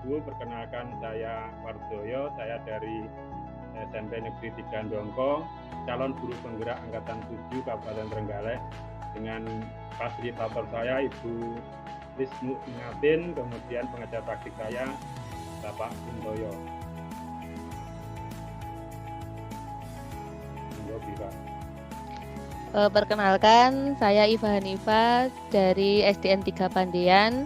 Ibu, perkenalkan saya Wardoyo, saya dari SMP Negeri 3 Dongko, calon guru penggerak Angkatan 7 Kabupaten Trenggalek, dengan fasilitator saya Ibu Wisnu Inatin, kemudian pengajar praktik saya Bapak Guntoyo. Perkenalkan, saya Iva Hanifa dari SDN 3 Pandian.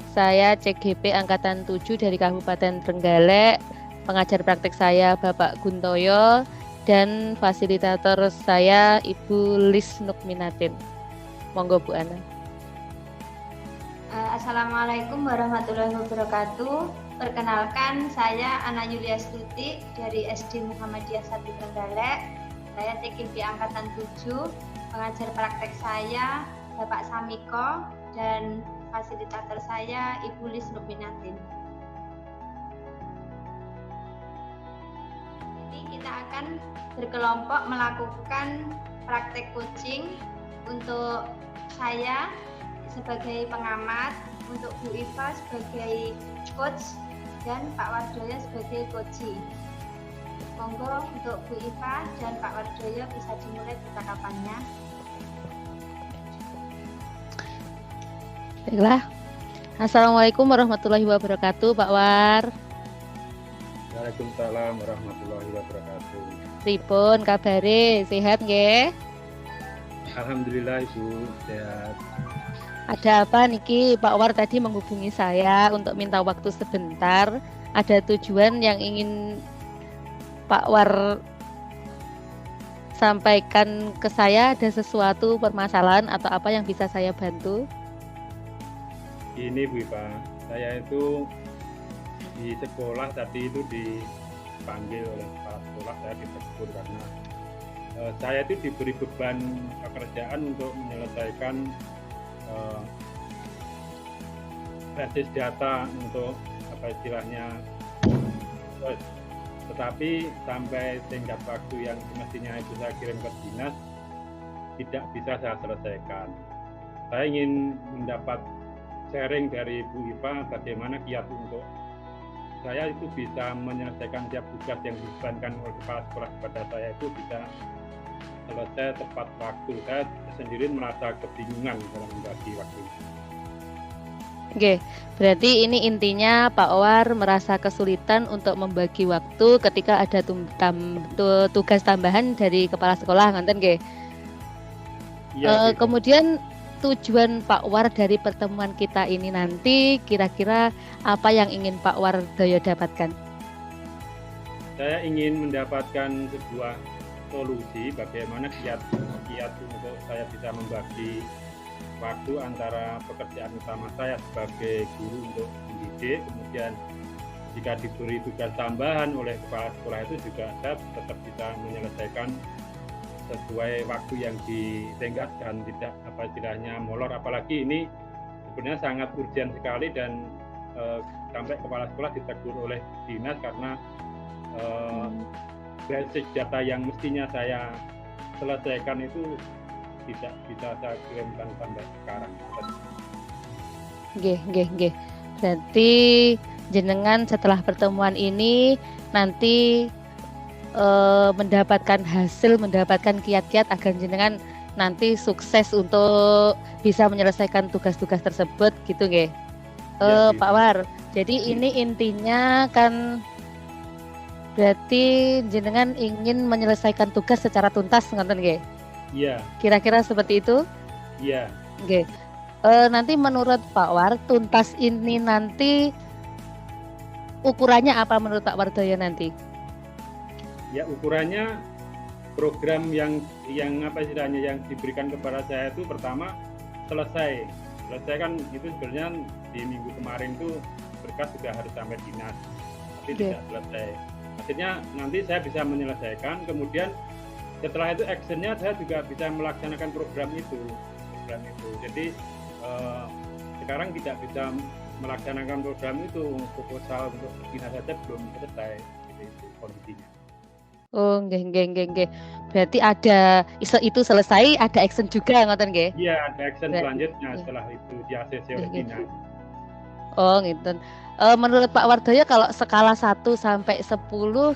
Saya CGP Angkatan 7 dari Kabupaten Trenggalek. Pengajar praktik saya Bapak Guntoyo dan fasilitator saya Ibu Lis Nukminatin. Monggo Bu Ana. Assalamualaikum warahmatullahi wabarakatuh. Perkenalkan, saya Ana Yulia Stuti dari SD Muhammadiyah 1 Trenggalek. Saya CGP Angkatan 7. Pengajar praktek saya Bapak Samiko dan fasilitator saya Ibu Lis Nukminatin. Ini kita akan berkelompok melakukan praktek coaching. Untuk saya sebagai pengamat, untuk Bu Iva sebagai coach, dan Pak Wardoyo sebagai coachee. Monggo untuk Bu Iva dan Pak Wardoyo bisa dimulai percakapannya. Baiklah. Assalamualaikum warahmatullahi wabarakatuh, Pak War. Waalaikumsalam warahmatullahi wabarakatuh. Pripun kabare? Sehat nggih? Alhamdulillah Ibu, sehat. Ada apa niki? Pak War tadi menghubungi saya untuk minta waktu sebentar. Ada tujuan yang ingin Pak War sampaikan ke saya. Ada sesuatu permasalahan atau apa yang bisa saya bantu? Ini Bu Iva, saya itu di sekolah tadi itu dipanggil oleh kepala sekolah, saya ditegur karena saya itu diberi beban pekerjaan untuk menyelesaikan basis data untuk apa istilahnya, tetapi sampai tingkat waktu yang semestinya itu saya kirim ke dinas tidak bisa saya selesaikan. Saya ingin mendapat sharing dari Bu Iva bagaimana kiat untuk saya itu bisa menyelesaikan tiap tugas yang dibebankan oleh kepala sekolah kepada saya itu bisa selesai tepat waktu. Saya sendiri merasa kebingungan dalam membagi waktu. Oke, berarti ini intinya Pak War merasa kesulitan untuk membagi waktu ketika ada tugas tambahan dari kepala sekolah, ngonten nggih? Ya, kemudian tujuan Pak War dari pertemuan kita ini nanti kira-kira apa yang ingin Pak Wardoyo dapatkan? Saya ingin mendapatkan sebuah solusi bagaimana kiat untuk saya bisa membagi waktu antara pekerjaan utama saya sebagai guru untuk mendidik, kemudian jika diberi tugas tambahan oleh kepala sekolah itu juga saya tetap bisa menyelesaikan sesuai waktu yang ditenggat dan tidak apa istilahnya molor, apalagi ini sebenarnya sangat urgent sekali dan sampai kepala sekolah ditegur oleh dinas karena basic data yang mestinya saya selesaikan itu tidak bisa saya kirimkan sampai sekarang. Nggih. Berarti jenengan setelah pertemuan ini nanti mendapatkan hasil, mendapatkan kiat-kiat agar jenengan nanti sukses untuk bisa menyelesaikan tugas-tugas tersebut gitu nggih. Ya, Pak War. Jadi ini intinya kan berarti jenengan ingin menyelesaikan tugas secara tuntas, ngoten nggih? Iya. Kira-kira seperti itu? Iya. Nggih. Nanti menurut Pak War, tuntas ini nanti ukurannya apa menurut Pak Wardoyo nanti? Ya, ukurannya program yang apa istilahnya yang diberikan kepada saya itu pertama selesai kan itu sebenarnya di minggu kemarin itu berkas sudah harus sampai dinas tapi tidak selesai. Akhirnya nanti saya bisa menyelesaikan, kemudian setelah itu actionnya saya juga bisa melaksanakan program itu. Jadi sekarang tidak bisa melaksanakan program itu, proposal untuk dinas saja belum selesai, itu kondisinya. Oh, nggih. Berarti ada itu selesai, ada action juga ngoten nggih? Iya, ada action selanjutnya setelah itu di ACC oleh dinas. Oh, gitu. Menurut Pak Wardoyo kalau skala 1 sampai 10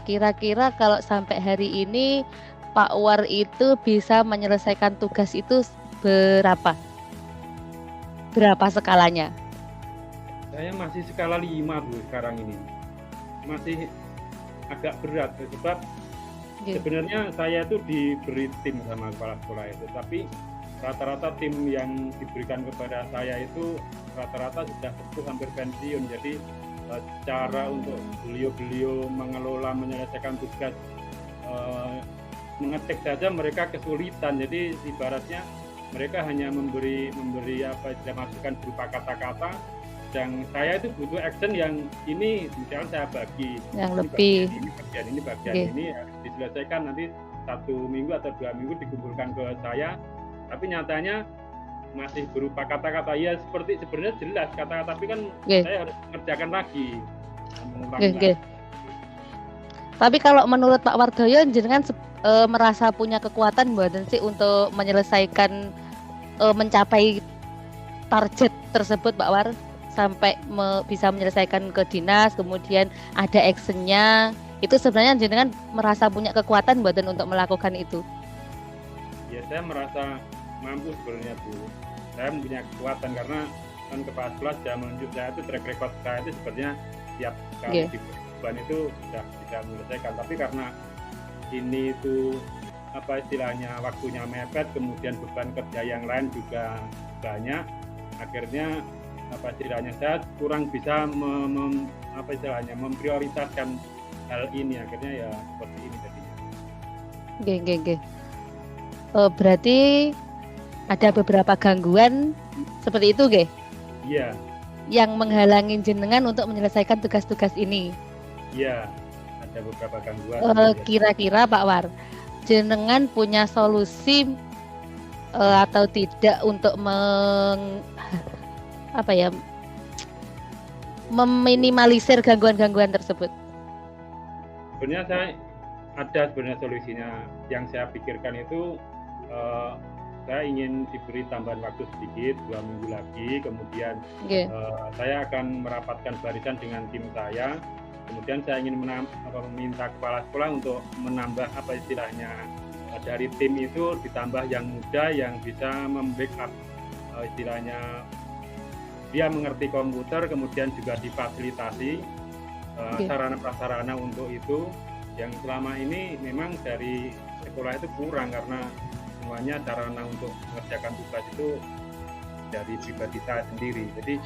kira-kira kalau sampai hari ini Pak War itu bisa menyelesaikan tugas itu berapa? Berapa skalanya? Saya masih skala 5 Bu sekarang ini. Masih agak berat sebab sebenarnya saya itu diberi tim sama kepala sekolah itu, tapi rata-rata tim yang diberikan kepada saya itu rata-rata sudah sepuh hampir pensiun. Jadi cara untuk beliau mengelola menyelesaikan tugas mengetik saja mereka kesulitan. Jadi ibaratnya mereka hanya memberi masukan berupa kata-kata. Dan saya itu butuh action yang ini misalnya saya bagi yang lebih bagian ini harus diselesaikan nanti 1 minggu atau 2 minggu dikumpulkan ke saya, tapi nyatanya masih berupa kata-kata. Ya seperti sebenarnya jelas kata-kata, tapi kan saya harus mengerjakan lagi, mengulangi lagi. Tapi kalau menurut Pak Wardoyo jenengan merasa punya kekuatan mboten sih untuk menyelesaikan mencapai target tersebut Pak War? Sampai bisa menyelesaikan ke dinas, kemudian ada actionnya, itu sebenarnya jenengan merasa punya kekuatan buatan untuk melakukan itu? Ya saya merasa mampu sebenarnya Bu. Saya punya kekuatan karena kan kepala sekolah sudah menunjuk saya itu track record saya itu sebenarnya tiap kali di beban itu sudah bisa menyelesaikan. Tapi karena ini itu istilahnya waktunya mepet, kemudian beban kerja yang lain juga banyak, akhirnya istilahnya saya kurang bisa memprioritaskan hal ini, akhirnya ya seperti ini jadinya. Oke. Berarti ada beberapa gangguan seperti itu, Ge? Iya. Yang menghalangi jenengan untuk menyelesaikan tugas-tugas ini? Iya, ada beberapa gangguan. Kira-kira Pak War, jenengan punya solusi atau tidak untuk meminimalisir gangguan-gangguan tersebut? Sebenarnya saya ada solusinya. Yang saya pikirkan itu saya ingin diberi tambahan waktu sedikit 2 minggu lagi, kemudian saya akan merapatkan barisan dengan tim saya, kemudian saya ingin meminta kepala sekolah untuk menambah istilahnya dari tim itu ditambah yang muda yang bisa membackup istilahnya dia mengerti komputer, kemudian juga difasilitasi sarana prasarana untuk itu, yang selama ini memang dari sekolah itu kurang karena semuanya sarana untuk mengerjakan tugas itu dari pribadi saya sendiri. Jadi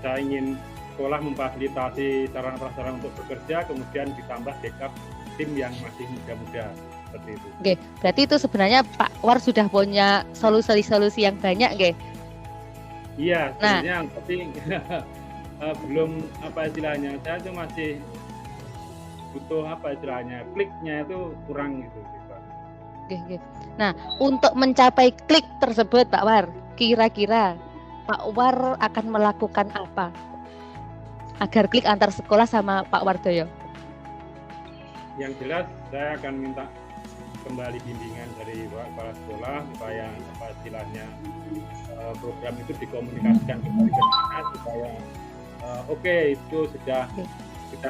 saya ingin sekolah memfasilitasi sarana prasarana untuk bekerja, kemudian ditambah backup tim yang masih muda-muda seperti itu. Oke, berarti itu sebenarnya Pak War sudah punya solusi-solusi yang banyak, Ge? Iya, sebenarnya tapi belum istilahnya, saya itu masih butuh istilahnya kliknya itu kurang gitu. Oke. Nah, untuk mencapai klik tersebut Pak War, kira-kira Pak War akan melakukan apa agar klik antar sekolah sama Pak Wardoyo? Yang jelas saya akan minta kembali bimbingan dari kepala sekolah supaya istilahnya program itu dikomunikasikan kembali ke dinas supaya itu sudah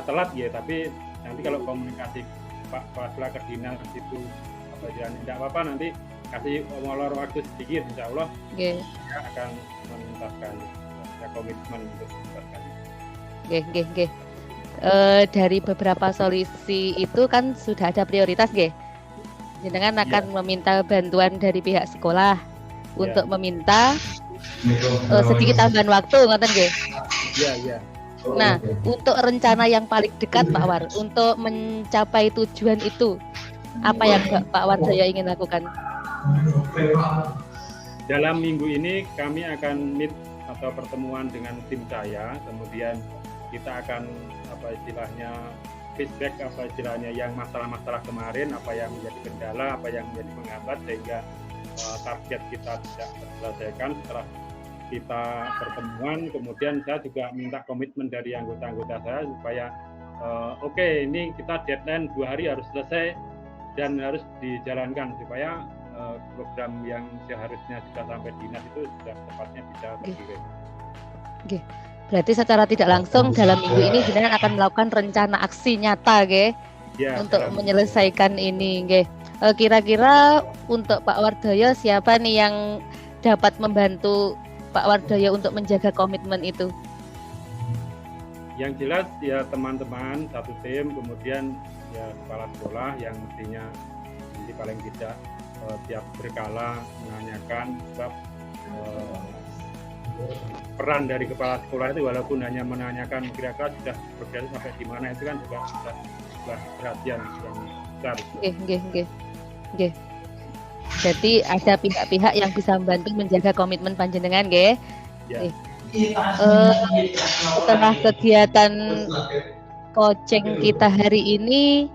telat ya, tapi nanti kalau komunikasi Pak kepala sekolah ke dinas itu tidak apa-apa, nanti kasih molor waktu sedikit, insya Allah saya akan menuntaskan, saya komitmen untuk menuntaskan. Oke. Dari beberapa solusi itu kan sudah ada prioritas, Ge. Jenengan akan meminta bantuan dari pihak sekolah untuk meminta sedikit tambahan waktu, ngoten nggih? Iya. Nah, untuk rencana yang paling dekat Pak War, untuk mencapai tujuan itu, apa yang Pak Wardoyo ingin lakukan? Dalam minggu ini kami akan meet atau pertemuan dengan tim saya, kemudian kita akan istilahnya feedback istilahnya yang masalah-masalah kemarin, apa yang menjadi kendala, apa yang menjadi penghambat sehingga target kita tidak terselesaikan. Setelah kita pertemuan, kemudian saya juga minta komitmen dari anggota-anggota saya supaya ini kita deadline 2 hari harus selesai dan harus dijalankan supaya program yang seharusnya sudah sampai dinas itu sudah tepatnya bisa terkirim. Berarti secara tidak langsung dalam minggu ini jenengan akan melakukan rencana aksi nyata nggih Ya, untuk menyelesaikan ini nggih. Kira-kira untuk Pak Wardoyo siapa nih yang dapat membantu Pak Wardoyo untuk menjaga komitmen itu? Yang jelas ya teman-teman satu tim, kemudian ya kepala sekolah yang mestinya nanti paling tidak tiap berkala menanyakan sebab peran dari kepala sekolah itu walaupun hanya menanyakan kira-kira sudah progres sampai di mana itu kan juga sudah perhatian yang besar. Nggih. Jadi ada pihak-pihak yang bisa membantu menjaga komitmen panjenengan nggih. Ya. Setelah kegiatan coaching kita hari ini,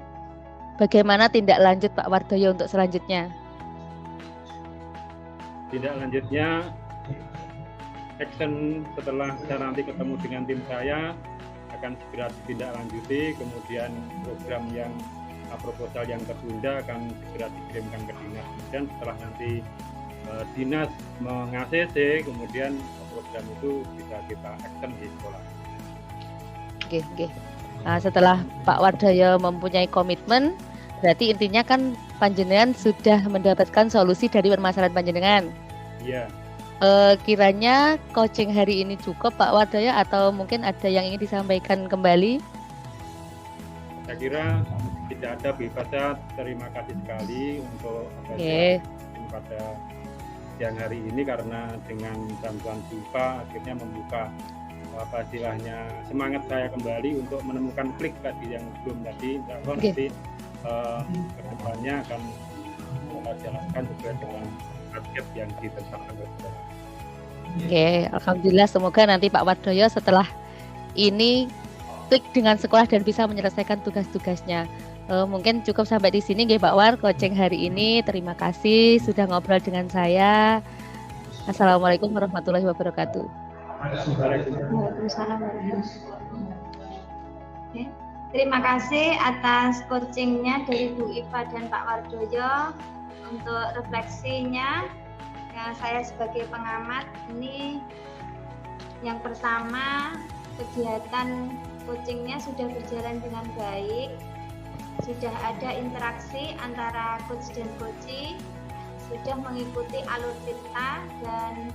bagaimana tindak lanjut Pak Wardoyo untuk selanjutnya? Tindak lanjutnya action setelah saya nanti ketemu dengan tim saya akan segera ditindaklanjuti, kemudian program yang proposal yang tertunda akan segera dikirimkan ke dinas, dan setelah nanti dinas meng-ACC, kemudian program itu bisa kita action di sekolah. Oke. Nah, setelah Pak Wardoyo mempunyai komitmen, berarti intinya kan panjenengan sudah mendapatkan solusi dari permasalahan panjenengan. Iya. Kiranya coaching hari ini cukup Pak Wardoyo atau mungkin ada yang ingin disampaikan kembali? Saya kira tidak ada, saya terima kasih sekali untuk pada siang hari ini karena dengan bantuan Siva akhirnya membuka istilahnya semangat saya kembali untuk menemukan klik tadi yang belum tadi. Nanti kedepannya akan kita jalankan sesuai dengan target yang ditetapkan oleh sekolah. Oke, alhamdulillah semoga nanti Pak Wardoyo setelah ini klik dengan sekolah dan bisa menyelesaikan tugas-tugasnya. Mungkin cukup sampai di sini nggih Pak War coaching hari ini. Terima kasih sudah ngobrol dengan saya. Assalamualaikum warahmatullahi wabarakatuh. Waalaikumsalam warahmatullahi wabarakatuh. Terima kasih atas coachingnya dari Bu Iva dan Pak Wardoyo. Untuk refleksinya, ya, saya sebagai pengamat ini yang pertama kegiatan coachingnya sudah berjalan dengan baik, sudah ada interaksi antara coach dan coachee, sudah mengikuti alur cerita dan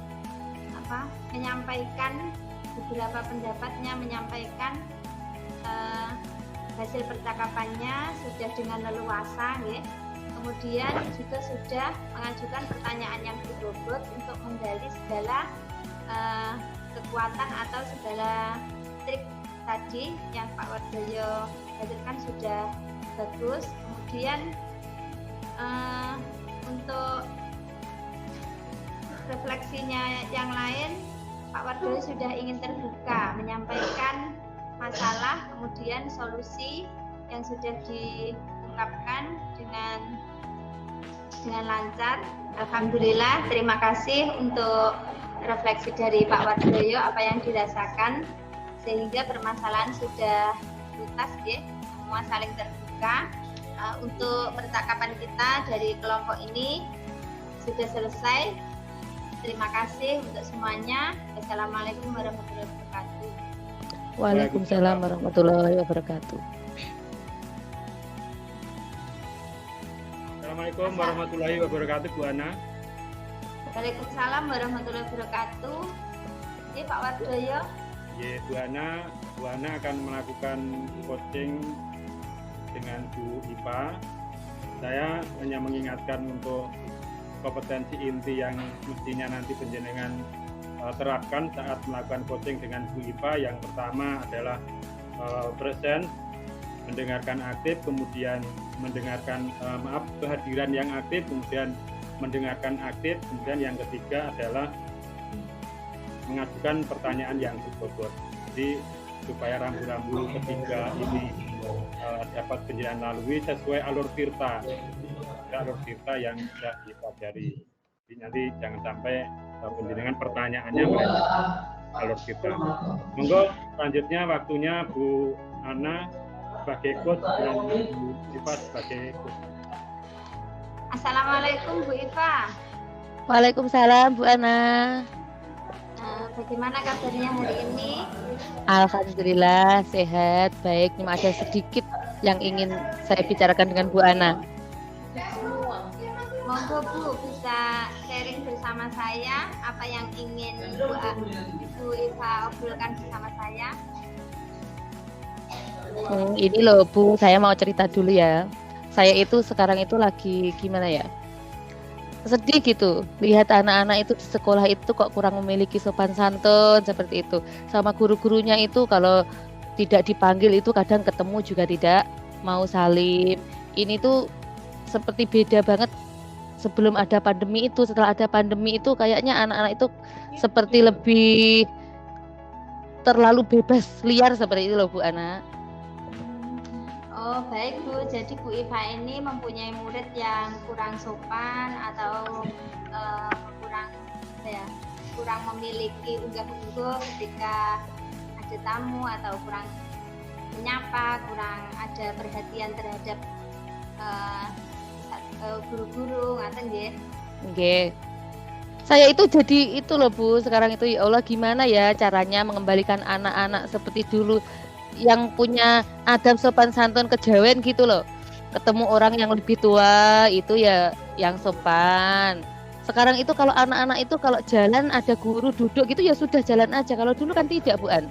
menyampaikan beberapa pendapatnya, menyampaikan hasil percakapannya sudah dengan leluasa, ya. Kemudian juga sudah mengajukan pertanyaan yang berbobot untuk menggali segala kekuatan atau segala trik tadi yang Pak Wardoyo hadirkan sudah bagus. Kemudian untuk refleksinya yang lain, Pak Wardoyo sudah ingin terbuka menyampaikan masalah, kemudian solusi yang sudah diungkapkan dengan lancar. Alhamdulillah, terima kasih untuk refleksi dari Pak Wardoyo apa yang dirasakan sehingga permasalahan sudah tuntas, ya, semua saling terbuka. Untuk percakapan kita dari kelompok ini sudah selesai. Terima kasih untuk semuanya. Assalamualaikum warahmatullahi wabarakatuh. Waalaikumsalam warahmatullahi wabarakatuh. Assalamualaikum warahmatullahi wabarakatuh, Bu Ana. Waalaikumsalam warahmatullahi wabarakatuh. Ini Pak Wardoyo. Ya, Bu Ana akan melakukan coaching dengan Bu Iva. Saya hanya mengingatkan untuk kompetensi inti yang mestinya nanti panjenengan terapkan saat melakukan coaching dengan Bu Iva. Yang pertama adalah present, mendengarkan aktif, kemudian mendengarkan kehadiran yang aktif, kemudian mendengarkan aktif, kemudian yang ketiga adalah mengajukan pertanyaan yang berbobot. Jadi supaya rambu-rambu ketiga ini dapat panjenengan lalui sesuai alur tirta yang sudah dipelajari. Jadi nanti jangan sampai panjenengan pertanyaannya alur tirta. Monggo selanjutnya waktunya Bu Ana sebagai coach dan Bu Iva sebagai coach. Assalamualaikum Bu Iva. Waalaikumsalam Bu Ana. Bagaimana kabarnya hari ini? Alhamdulillah sehat, baik. Cuma ada sedikit yang ingin saya bicarakan dengan Bu Ana. Monggo Bu bisa sharing bersama saya apa yang ingin Bu Iva obrolkan bersama saya. Ini loh Bu, saya mau cerita dulu ya. Saya itu sekarang itu lagi gimana ya? Sedih gitu. Lihat anak-anak itu di sekolah itu kok kurang memiliki sopan santun seperti itu. Sama guru-gurunya itu kalau tidak dipanggil itu kadang ketemu juga tidak mau salim. Ini tuh seperti beda banget sebelum ada pandemi itu. Setelah ada pandemi itu kayaknya anak-anak itu seperti lebih terlalu bebas liar seperti itu loh Bu Ana. Oh baik Bu, jadi Bu Iva ini mempunyai murid yang kurang sopan atau kurang memiliki unggah-ungguh ketika ada tamu atau kurang menyapa, kurang ada perhatian terhadap guru-guru atau nggih. Nggih. Saya itu jadi itu loh Bu, sekarang itu ya Allah gimana ya caranya mengembalikan anak-anak seperti dulu yang punya adab sopan santun kejawen gitu loh. Ketemu orang yang lebih tua itu ya yang sopan. Sekarang itu kalau anak-anak itu kalau jalan ada guru duduk gitu ya sudah jalan aja. Kalau dulu kan tidak Bu An.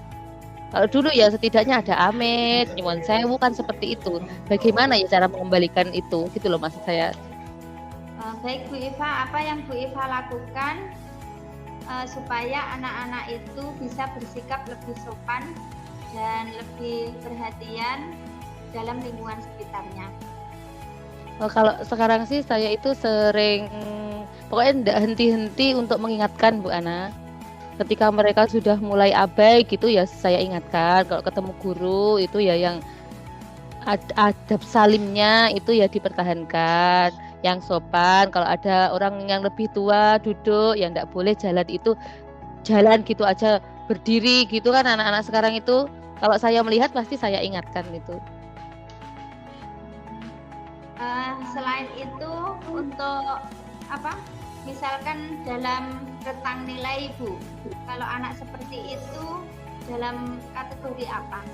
Kalau dulu ya setidaknya ada amit, nyuwun sewu kan seperti itu. Bagaimana ya cara mengembalikan itu? Gitu loh maksud saya. Baik Bu Iva, apa yang Bu Iva lakukan supaya anak-anak itu bisa bersikap lebih sopan dan lebih perhatian dalam lingkungan sekitarnya? Kalau sekarang sih saya itu sering pokoknya tidak henti-henti untuk mengingatkan Bu Ana. Ketika mereka sudah mulai abai gitu ya saya ingatkan. Kalau ketemu guru itu ya yang adab salimnya itu ya dipertahankan, yang sopan. Kalau ada orang yang lebih tua duduk yang tidak boleh jalan itu jalan gitu aja berdiri gitu kan anak-anak sekarang itu. Kalau saya melihat pasti saya ingatkan gitu. Selain itu untuk apa? Misalkan dalam rentang nilai Bu, kalau anak seperti itu dalam kategori apa?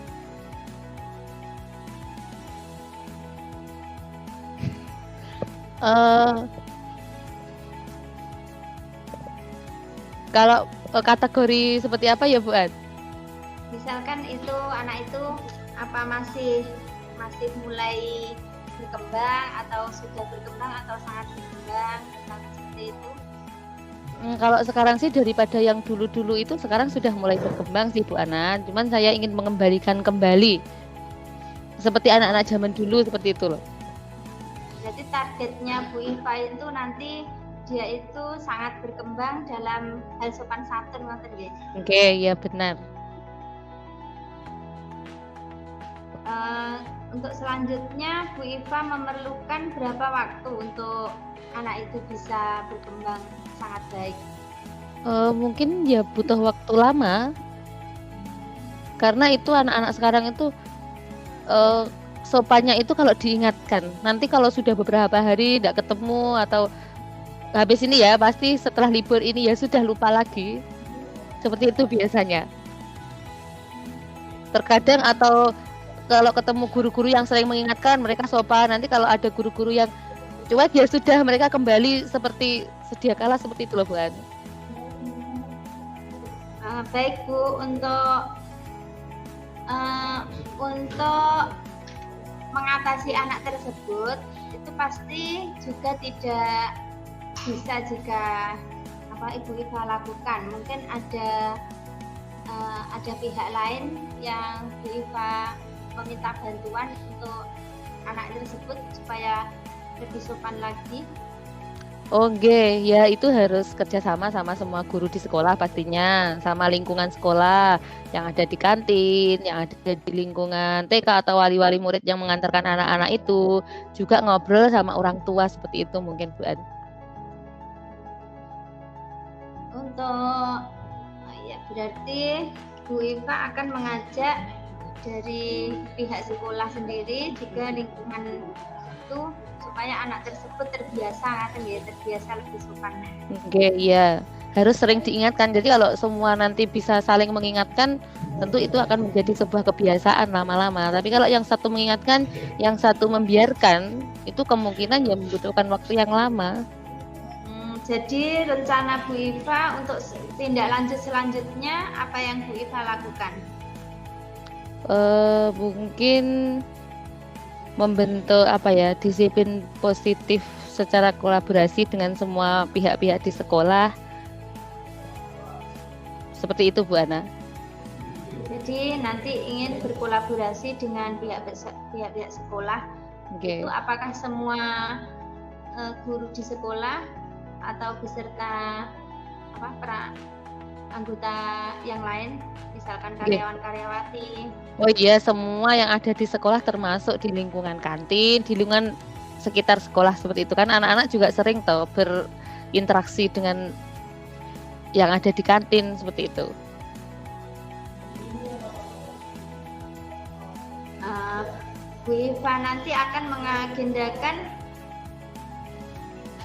Kalau kategori seperti apa ya Bu An? Misalkan itu anak itu apa masih mulai berkembang atau sudah berkembang atau sangat berkembang seperti itu? Kalau sekarang sih daripada yang dulu-dulu itu sekarang sudah mulai berkembang sih Bu Ana. Cuman saya ingin mengembalikan kembali seperti anak-anak zaman dulu seperti itu loh. Jadi targetnya Bu Iva itu nanti dia itu sangat berkembang dalam hal sopan santun ngoten nggih. Oke, ya benar. Untuk selanjutnya Bu Iva memerlukan berapa waktu untuk anak itu bisa berkembang sangat baik? Mungkin ya butuh waktu lama. Karena itu anak-anak sekarang itu sopannya itu kalau diingatkan. Nanti kalau sudah beberapa hari tidak ketemu atau habis ini ya pasti setelah libur ini ya sudah lupa lagi. Seperti itu biasanya. Terkadang atau kalau ketemu guru-guru yang sering mengingatkan mereka sopan. Nanti kalau ada guru-guru yang cuek ya sudah mereka kembali seperti sedia kala seperti itu loh Bu An. Baik Bu, untuk mengatasi anak tersebut itu pasti juga tidak bisa jika Ibu Iva lakukan. Mungkin ada pihak lain yang Bu Iva meminta bantuan untuk anak tersebut supaya lebih sopan lagi. Oke, ya itu harus kerjasama sama semua guru di sekolah pastinya, sama lingkungan sekolah yang ada di kantin, yang ada di lingkungan TK atau wali-wali murid yang mengantarkan anak-anak itu, juga ngobrol sama orang tua seperti itu mungkin Bu An. Untuk ya berarti Bu Iva akan mengajak dari pihak sekolah sendiri juga lingkungan supaya anak tersebut terbiasa lebih sopan. Oke, iya. harus sering diingatkan. Jadi kalau semua nanti bisa saling mengingatkan, tentu itu akan menjadi sebuah kebiasaan lama-lama. Tapi kalau yang satu mengingatkan, yang satu membiarkan, itu kemungkinan ya membutuhkan waktu yang lama. Jadi rencana Bu Iva untuk tindak lanjut selanjutnya apa yang Bu Iva lakukan? Mungkin membentuk disiplin positif secara kolaborasi dengan semua pihak-pihak di sekolah. Seperti itu Bu Ana. Jadi nanti ingin berkolaborasi dengan pihak-pihak sekolah. Okay. Itu apakah semua guru di sekolah atau beserta anggota yang lain, misalkan karyawan-karyawati? Oh iya, semua yang ada di sekolah termasuk di lingkungan kantin, di lingkungan sekitar sekolah seperti itu kan. Anak-anak juga sering berinteraksi dengan yang ada di kantin seperti itu. Bu Iva nanti akan mengagendakan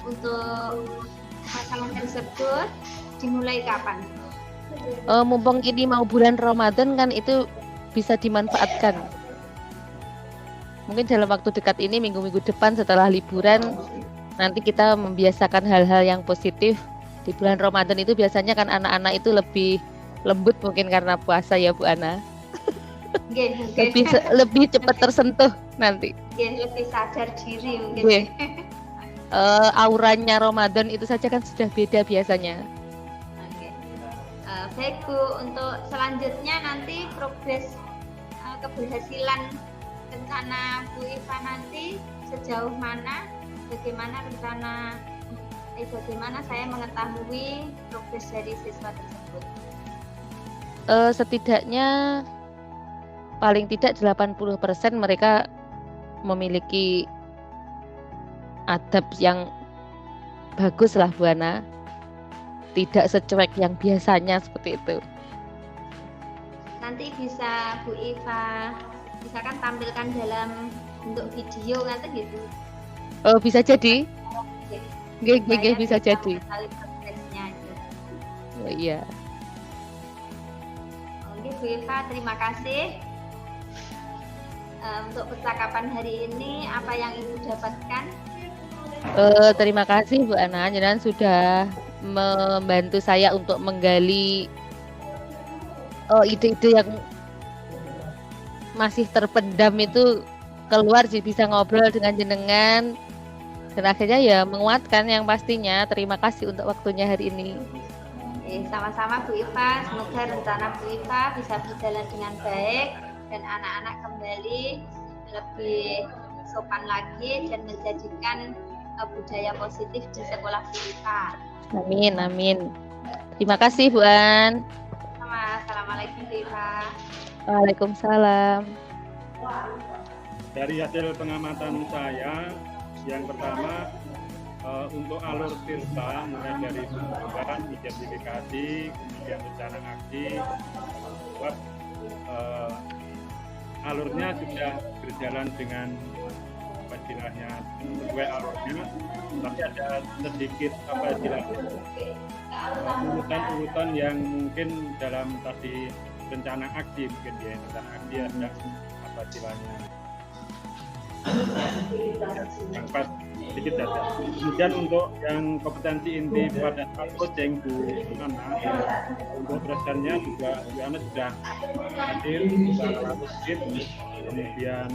untuk masalah tersebut dimulai kapan? Mumpung ini mau bulan Ramadan kan, itu bisa dimanfaatkan. Mungkin dalam waktu dekat ini, minggu-minggu depan setelah liburan, nanti kita membiasakan hal-hal yang positif. Di bulan Ramadan itu biasanya kan anak-anak itu lebih lembut mungkin karena puasa ya Bu Ana. Lebih cepat tersentuh nanti. Lebih sadar diri mungkin. Auranya Ramadan itu saja kan sudah beda biasanya. Baik Bu, untuk selanjutnya nanti progres keberhasilan rencana Bu Iva nanti sejauh mana, bagaimana saya mengetahui progres dari siswa tersebut? Setidaknya paling tidak 80% mereka memiliki adab yang bagus lah Bu Ana. Tidak secuek yang biasanya seperti itu. Nanti bisa Bu Iva misalkan tampilkan dalam bentuk video nanti gitu. Oh, bisa jadi. Gege bisa jadi. Oh iya. Oke Bu Iva, terima kasih untuk percakapan hari ini. Apa yang Ibu dapatkan? Terima kasih Bu Ana, jenengan sudah membantu saya untuk menggali ide-ide yang masih terpendam itu keluar, sih bisa ngobrol dengan jenengan. Dan akhirnya ya menguatkan yang pastinya. Terima kasih untuk waktunya hari ini. Sama-sama Bu Iva, semoga rencana Bu Iva bisa berjalan dengan baik dan anak-anak kembali lebih sopan lagi dan menjadikan budaya positif di sekolah Bu Iva. Amin. Terima kasih Bu An. Assalamualaikum Bu Iva. Waalaikumsalam. Dari hasil pengamatan saya, yang pertama untuk alur siswa mulai dari pembukaan, identifikasi, kemudian rencana aksi, buat alurnya sudah berjalan dengan istilahnya sesuai alurnya, tapi ada sedikit urutan-urutan yang mungkin dalam tadi rencana aksi mungkin ya, rencana aksi ada istilahnya yang pas sedikit saja. Kemudian untuk yang kompetensi inti pada saat coaching Bu Ana, untuk dosennya juga Bu Ana sudah hadir secara aktif, kemudian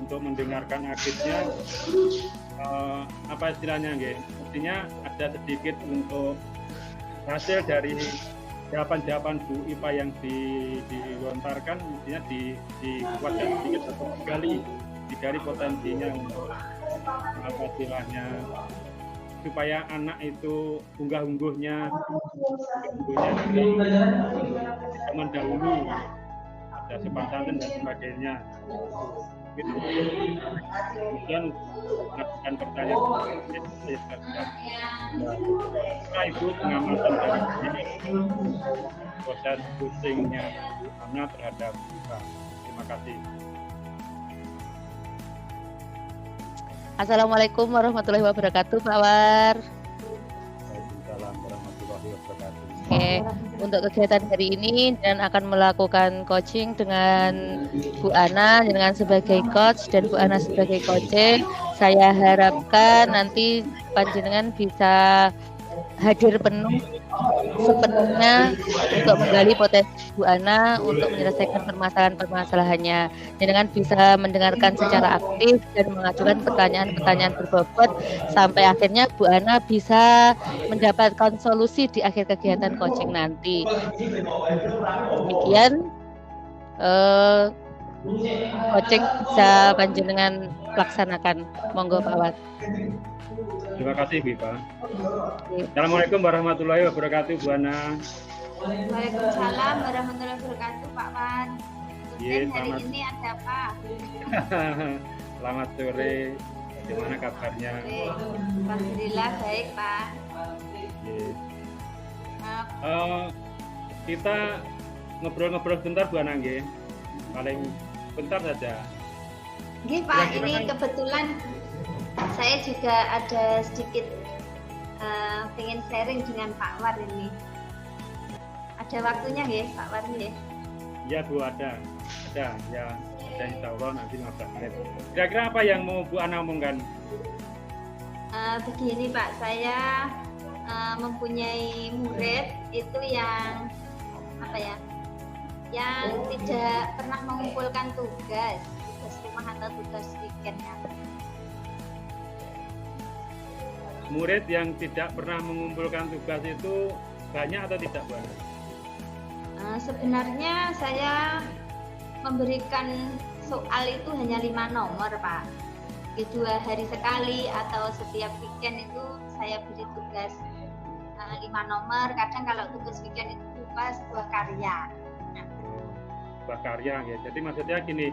untuk mendengarkan akidnya istilahnya nggih, artinya ada sedikit untuk hasil dari jawaban-jawaban Bu Iva yang dilontarkan, mestinya dikuatkan sedikit atau digali potensinya untuk istilahnya supaya anak itu unggah-ungguhnya zaman dahulu, ada sopan santun dan sebagainya. Kemudian melakukan pertanyaan Ibu pengamatan dari proses coachingnya Bu Ana terhadap kita. Terima kasih. Assalamualaikum warahmatullahi wabarakatuh, Pak War. Waalaikumsalam. Oke, untuk kegiatan hari ini dan akan melakukan coaching dengan Bu Ana dengan sebagai coach dan Bu Ana sebagai coaching. Saya harapkan nanti panjenengan bisa hadir penuh sepenuhnya untuk menggali potensi Bu Ana untuk menyelesaikan permasalahan-permasalahannya. Dengan bisa mendengarkan secara aktif dan mengajukan pertanyaan-pertanyaan berbobot sampai akhirnya Bu Ana bisa mendapatkan solusi di akhir kegiatan coaching nanti. Demikian coaching bisa panjenengan laksanakan. Monggo Pak Wat. Terima kasih, Bipa. Assalamualaikum warahmatullahi wabarakatuh, Bu Ana. Waalaikumsalam warahmatullahi wabarakatuh, Pak Wan. Iya, Hari ini ada apa? Selamat sore. Bagaimana kabarnya? Alhamdulillah baik, Pak. Kita ngobrol-ngobrol sebentar, Bu Ana, nggih. Paling bentar saja. Nggih, Pak. Ini kebetulan saya juga ada sedikit pengen sharing dengan Pak War ini. Ada waktunya nggih, Pak War nggih? Iya, Bu, ada. Ya, insya Allah nanti 15 menit. Kira-kira apa yang mau Bu Ana omongkan? Begini Pak, saya mempunyai murid itu yang yang tidak pernah mengumpulkan tugas rumah atau tugas weekendnya. Murid yang tidak pernah mengumpulkan tugas itu banyak atau tidak, Bu Ana? Sebenarnya saya memberikan soal itu hanya 5 nomor, Pak. 2 hari sekali atau setiap weekend itu saya beri tugas 5 nomor. Kadang kalau tugas weekend itu berupa sebuah karya. Sebuah karya, ya. Jadi maksudnya gini,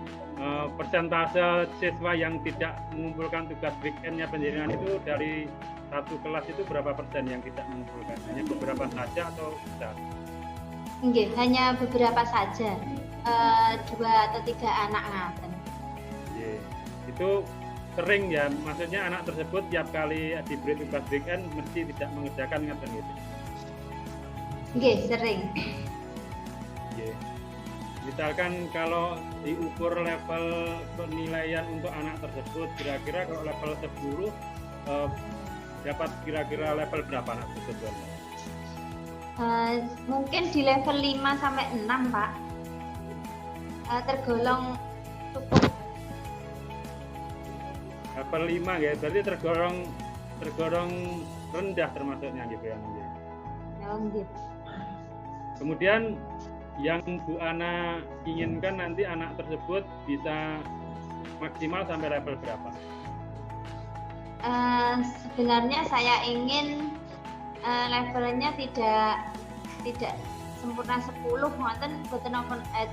persentase siswa yang tidak mengumpulkan tugas weekendnya penjaringan itu dari satu kelas itu berapa persen yang tidak mengumpulkan? Hanya beberapa saja atau besar? Nggih, hanya beberapa saja. 2 atau 3 anak ngaten. Itu sering ya, maksudnya anak tersebut tiap kali diberi tugas weekend mesti tidak mengerjakan ngaten gitu. Nggih, sering. Misalkan kalau diukur level penilaian untuk anak tersebut, kira-kira kalau level 10 dapat kira-kira level berapa anak tersebut? Mungkin di level 5 sampai 6, Pak. Tergolong cukup. Level 5 ya, berarti tergolong rendah termasuknya gitu ya. Gitu. Kemudian yang Bu Ana inginkan nanti anak tersebut bisa maksimal sampai level berapa? Sebenarnya saya ingin levelnya tidak sempurna 10,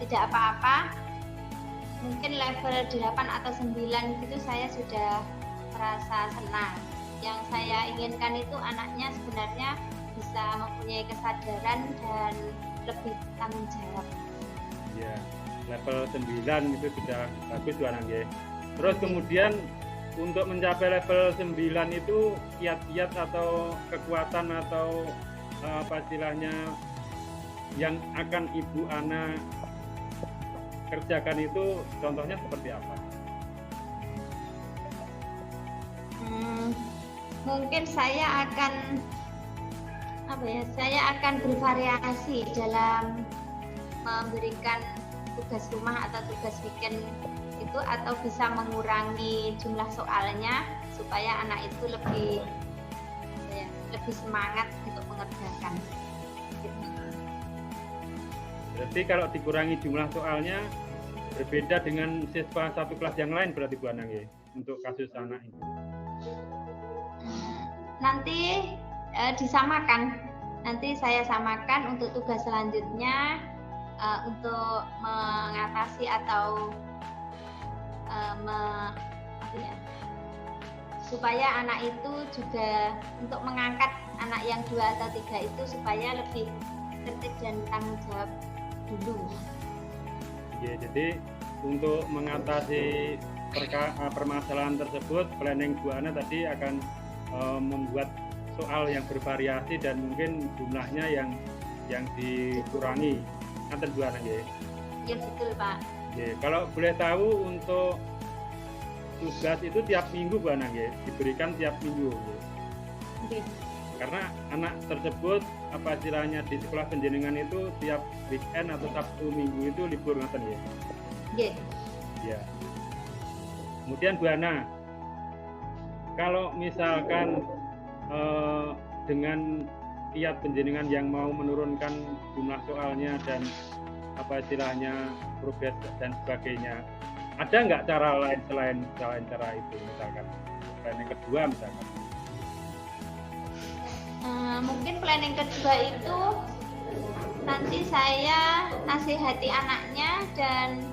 tidak apa-apa. Mungkin level 8 atau 9 itu saya sudah merasa senang. Yang saya inginkan itu anaknya sebenarnya bisa mempunyai kesadaran dan lebih tanggung jawab. Ya, level 9 itu sudah bagus Bu Ana, nggih. Terus kemudian untuk mencapai level 9 itu kiat-kiat atau kekuatan atau apa istilahnya yang akan Ibu Ana kerjakan itu contohnya seperti apa? Mungkin saya akan bervariasi dalam memberikan tugas rumah atau tugas weekend itu, atau bisa mengurangi jumlah soalnya supaya anak itu lebih semangat untuk mengerjakan. Berarti kalau dikurangi jumlah soalnya berbeda dengan siswa satu kelas yang lain berarti Bu Ana, ya, untuk kasus anak ini. Nanti disamakan. Nanti saya samakan untuk tugas selanjutnya untuk mengatasi atau supaya anak itu juga untuk mengangkat anak yang 2 atau 3 itu supaya lebih tertib dan tanggung jawab dulu. Ya, jadi untuk mengatasi permasalahan tersebut, planning Bu Ana tadi akan membuat soal yang bervariasi dan mungkin jumlahnya yang yang dikurangi. Nanten Bu Ana nggih. Ya betul Pak. Nggih, kalau boleh tahu untuk tugas itu tiap minggu Bu Ana nggih, diberikan tiap minggu nggih. Nggih. Karena anak tersebut apa istilahnya di sekolah penjenengan itu tiap weekend atau Sabtu Minggu itu libur ngoten ya. Nggih. Ya. Kemudian Bu Ana, kalau misalkan dengan kiat penjenengan yang mau menurunkan jumlah soalnya dan apa istilahnya progres dan sebagainya, ada nggak cara lain selain cara itu misalkan yang kedua misalkan? Mungkin planning kedua itu nanti saya nasihati anaknya dan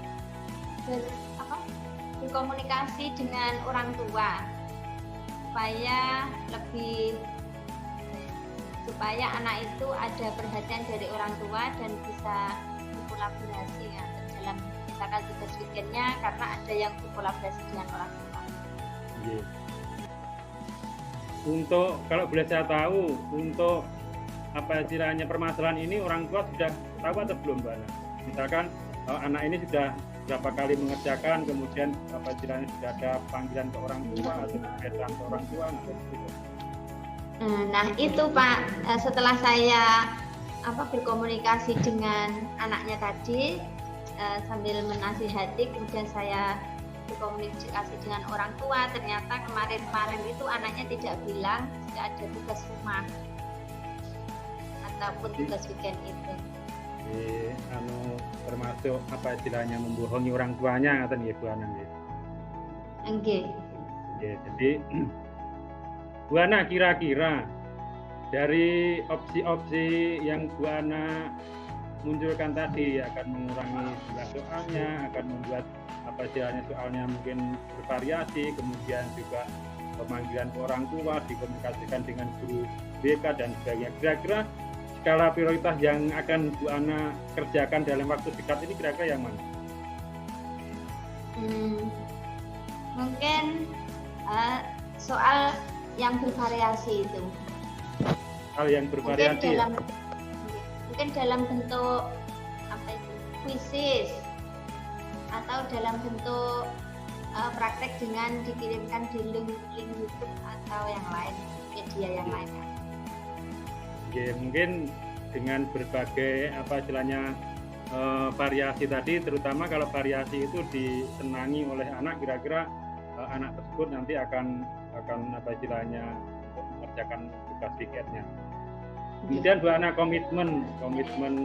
berkomunikasi dengan orang tua supaya anak itu ada perhatian dari orang tua dan bisa berkolaborasi ya, dalam misalkan tugas weekendnya karena ada yang berkolaborasi dengan orang tua. Yeah. Untuk kalau boleh saya tahu untuk apa istilahnya permasalahan ini orang tua sudah tahu atau belum Mbak Ana? Misalkan anak ini sudah berapa kali mengerjakan, kemudian apa istilahnya sudah ada panggilan ke orang tua atau pemberitahuan ke orang tua atau gitu. Nah itu Pak, setelah saya berkomunikasi dengan anaknya tadi sambil menasihati, kemudian saya berkomunikasi dengan orang tua, ternyata kemarin itu anaknya tidak bilang tidak ada tugas rumah ataupun tugas weekend itu. Termasuk apa istilahnya membohongi orang tuanya ngaten nggih Bu Ana nggih. Nggih. Nggih, jadi Bu Ana kira-kira dari opsi-opsi yang Bu Ana munculkan tadi akan mengurangi jumlah soalnya, akan membuat apa istilahnya soalnya mungkin bervariasi, kemudian juga pemanggilan ke orang tua, dikomunikasikan dengan guru BK dan sebagainya. Kira-kira skala prioritas yang akan Bu Ana kerjakan dalam waktu dekat ini kira-kira yang mana? Mungkin soal yang bervariasi itu. Hal yang bervariasi. Mungkin dalam bentuk kuisis atau dalam bentuk praktek dengan dikirimkan di link YouTube atau yang lain, media yang lain. Ya, mungkin dengan berbagai apa istilahnya variasi tadi, terutama kalau variasi itu disenangi oleh anak, kira-kira anak tersebut nanti akan apa istilahnya untuk mengerjakan tugas weekendnya. Kemudian Bu Ana komitmen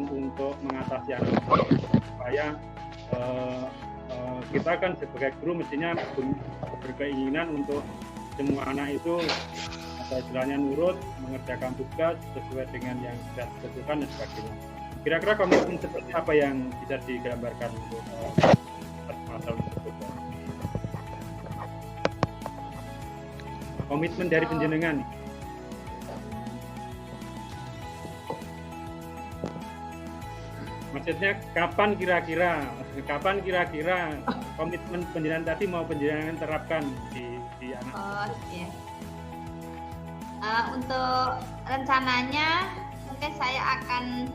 untuk mengatasi anak supaya kita kan sebagai guru mestinya berkeinginan untuk semua anak itu apa istilahnya nurut, mengerjakan tugas sesuai dengan yang sudah ditentukan dan sebagainya. Kira-kira komitmen seperti apa yang bisa digambarkan untuk masalah tersebut? Komitmen dari penjenengan. Maksudnya kapan kira-kira komitmen penjenengan tadi mau penjenengan terapkan di anak? Oh iya. Untuk rencananya mungkin saya akan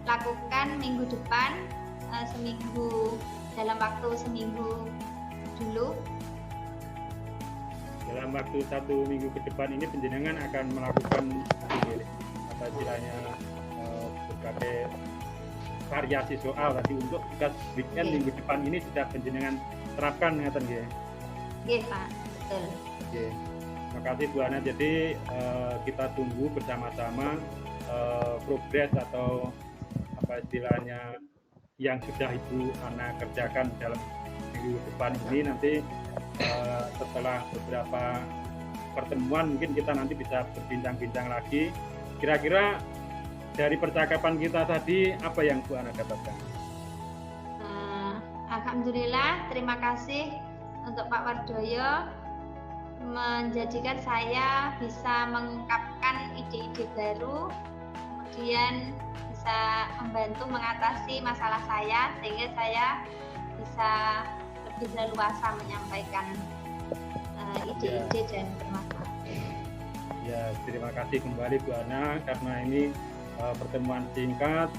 lakukan minggu depan dalam waktu seminggu dulu. Dalam waktu 1 minggu ke depan ini penjenengan akan melakukan apa istilahnya berbagai variasi soal tadi untuk tugas weekend minggu depan ini sudah penjenengan terapkan ngaten nggih. Nggih Pak, betul. Nggih. Terima kasih Bu Ana. Jadi kita tunggu bersama-sama progres atau apa istilahnya yang sudah Ibu Ana kerjakan dalam minggu depan ini. Nanti setelah beberapa pertemuan mungkin kita nanti bisa berbincang-bincang lagi. Kira-kira dari percakapan kita tadi apa yang Bu Ana dapatkan? Alhamdulillah, terima kasih untuk Pak Wardoyo menjadikan saya bisa mengungkapkan ide-ide baru, kemudian bisa membantu mengatasi masalah saya sehingga saya bisa lebih leluasa menyampaikan ide-ide dan permasalahan. Ya, terima kasih kembali Bu Ana karena ini pertemuan singkat.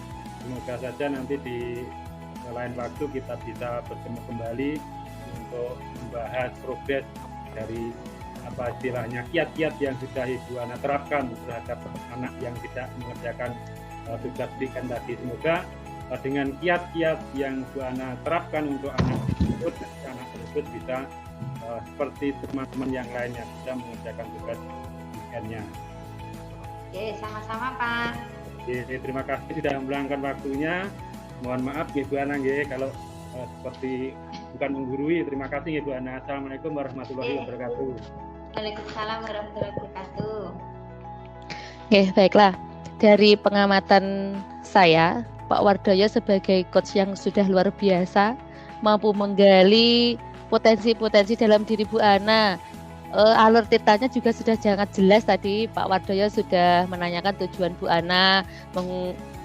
Semoga saja nanti di lain waktu kita bisa bertemu kembali untuk membahas progres dari apa istilahnya kiat-kiat yang sudah Ibu Ana terapkan terhadap anak yang tidak mengerjakan tugas pendidikan tadi. Semoga dengan kiat-kiat yang Bu Ana terapkan untuk anak tersebut bisa seperti teman-teman yang lainnya bisa mengerjakan tugas pendidikannya. Oke, sama-sama Pak. Oke, terima kasih sudah meluangkan waktunya. Mohon maaf Bu Ana kalau seperti bukan menggurui. Terima kasih Bu Ana. Assalamualaikum warahmatullahi wabarakatuh. Waalaikumsalam warahmatullahi wabarakatuh. Oke, baiklah. Dari pengamatan saya, Pak Wardoyo sebagai coach yang sudah luar biasa, mampu menggali potensi-potensi dalam diri Bu Ana. Alur ceritanya juga sudah sangat jelas tadi. Pak Wardoyo sudah menanyakan tujuan Bu Ana,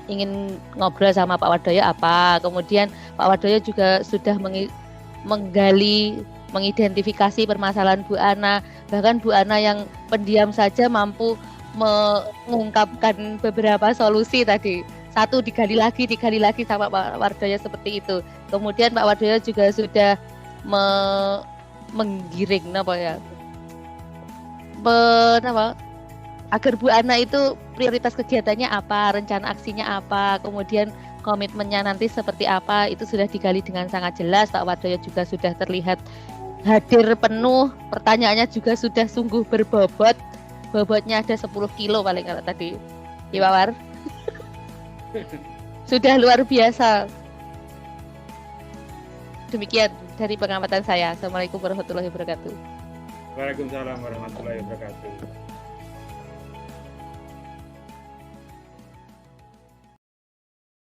ingin ngobrol sama Pak Wardoyo apa. Kemudian Pak Wardoyo juga sudah menggali, mengidentifikasi permasalahan Bu Ana. Bahkan Bu Ana yang pendiam saja mampu mengungkapkan beberapa solusi tadi. Satu digali lagi sama Pak Wardoyo seperti itu. Kemudian Pak Wardoyo juga sudah menggiring agar Bu Ana itu prioritas kegiatannya apa, rencana aksinya apa, kemudian komitmennya nanti seperti apa, itu sudah digali dengan sangat jelas. Pak Wardoyo juga sudah terlihat hadir penuh, pertanyaannya juga sudah sungguh berbobot. Bobotnya ada 10 kilo paling kalau tadi. Iya Pak War? Sudah luar biasa. Demikian dari pengamatan saya. Assalamualaikum warahmatullahi wabarakatuh. Waalaikumsalam warahmatullahi wabarakatuh.